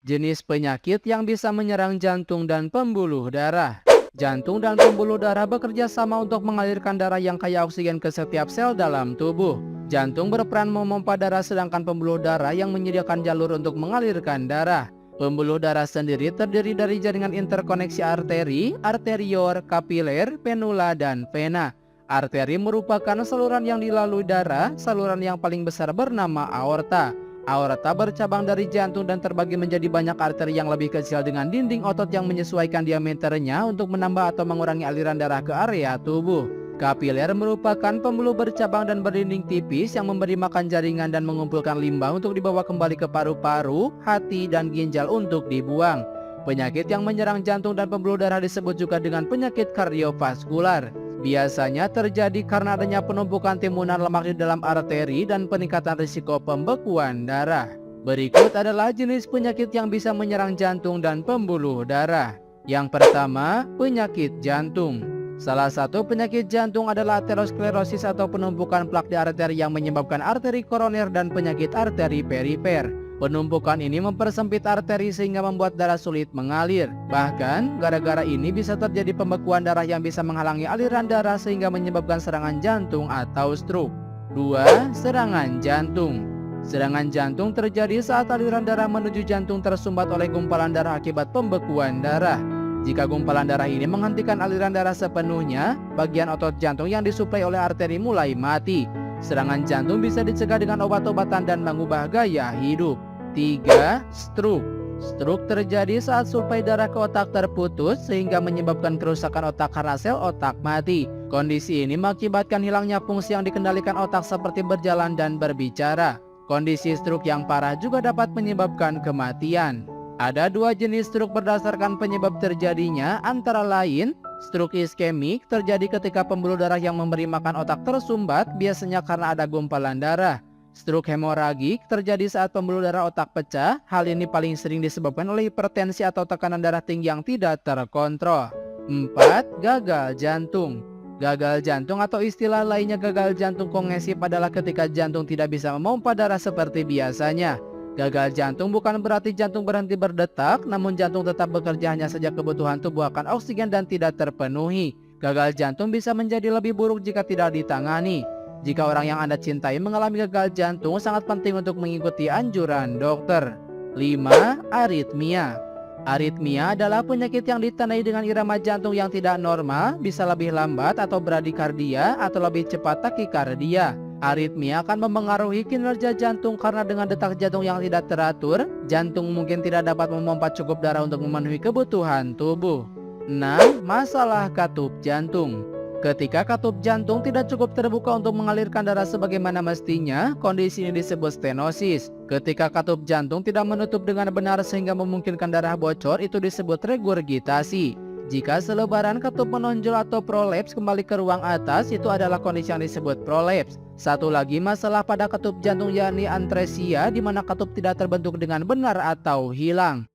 Jenis penyakit yang bisa menyerang jantung dan pembuluh darah. Jantung dan pembuluh darah bekerja sama untuk mengalirkan darah yang kaya oksigen ke setiap sel dalam tubuh. Jantung berperan memompa darah sedangkan pembuluh darah yang menyediakan jalur untuk mengalirkan darah. Pembuluh darah sendiri terdiri dari jaringan interkoneksi arteri, arterior, kapiler, penula, dan vena. Arteri merupakan saluran yang dilalui darah, saluran yang paling besar bernama aorta. Aorta bercabang dari jantung dan terbagi menjadi banyak arteri yang lebih kecil dengan dinding otot yang menyesuaikan diameternya untuk menambah atau mengurangi aliran darah ke area tubuh. Kapiler merupakan pembuluh bercabang dan berdinding tipis yang memberi makan jaringan dan mengumpulkan limbah untuk dibawa kembali ke paru-paru, hati, dan ginjal untuk dibuang. Penyakit yang menyerang jantung dan pembuluh darah disebut juga dengan penyakit kardiovaskular. Biasanya terjadi karena adanya penumpukan timbunan lemak di dalam arteri dan peningkatan risiko pembekuan darah. Berikut adalah jenis penyakit yang bisa menyerang jantung dan pembuluh darah. Yang pertama, penyakit jantung. Salah satu penyakit jantung adalah aterosklerosis atau penumpukan plak di arteri yang menyebabkan arteri koroner dan penyakit arteri perifer. Penumpukan ini mempersempit arteri sehingga membuat darah sulit mengalir. Bahkan, gara-gara ini bisa terjadi pembekuan darah yang bisa menghalangi aliran darah sehingga menyebabkan serangan jantung atau stroke. 2. Serangan jantung. Serangan jantung terjadi saat aliran darah menuju jantung tersumbat oleh gumpalan darah akibat pembekuan darah. Jika gumpalan darah ini menghentikan aliran darah sepenuhnya, bagian otot jantung yang disuplai oleh arteri mulai mati. Serangan jantung bisa dicegah dengan obat-obatan dan mengubah gaya hidup. 3. Stroke. Stroke terjadi saat suplai darah ke otak terputus sehingga menyebabkan kerusakan otak karena sel otak mati. Kondisi ini mengakibatkan hilangnya fungsi yang dikendalikan otak seperti berjalan dan berbicara. Kondisi stroke yang parah juga dapat menyebabkan kematian. Ada dua jenis stroke berdasarkan penyebab terjadinya, antara lain stroke iskemik terjadi ketika pembuluh darah yang memberi makan otak tersumbat, biasanya karena ada gumpalan darah. Stroke hemoragik terjadi saat pembuluh darah otak pecah. Hal ini paling sering disebabkan oleh hipertensi atau tekanan darah tinggi yang tidak terkontrol. 4. Gagal jantung. Gagal jantung atau istilah lainnya gagal jantung kongesif adalah ketika jantung tidak bisa memompa darah seperti biasanya. Gagal jantung bukan berarti jantung berhenti berdetak, namun jantung tetap bekerja hanya saja kebutuhan tubuh akan oksigen dan tidak terpenuhi. Gagal jantung bisa menjadi lebih buruk jika tidak ditangani. Jika orang yang Anda cintai mengalami gagal jantung, sangat penting untuk mengikuti anjuran dokter. 5. Aritmia. Aritmia adalah penyakit yang ditandai dengan irama jantung yang tidak normal, bisa lebih lambat atau bradikardia atau lebih cepat takikardia. Aritmia akan memengaruhi kinerja jantung karena dengan detak jantung yang tidak teratur, jantung mungkin tidak dapat memompa cukup darah untuk memenuhi kebutuhan tubuh. 6. Masalah katup jantung. Ketika katup jantung tidak cukup terbuka untuk mengalirkan darah sebagaimana mestinya, kondisi ini disebut stenosis. Ketika katup jantung tidak menutup dengan benar sehingga memungkinkan darah bocor, itu disebut regurgitasi. Jika selebaran katup menonjol atau prolaps kembali ke ruang atas, itu adalah kondisi yang disebut prolaps. Satu lagi masalah pada katup jantung yakni atresia, di mana katup tidak terbentuk dengan benar atau hilang.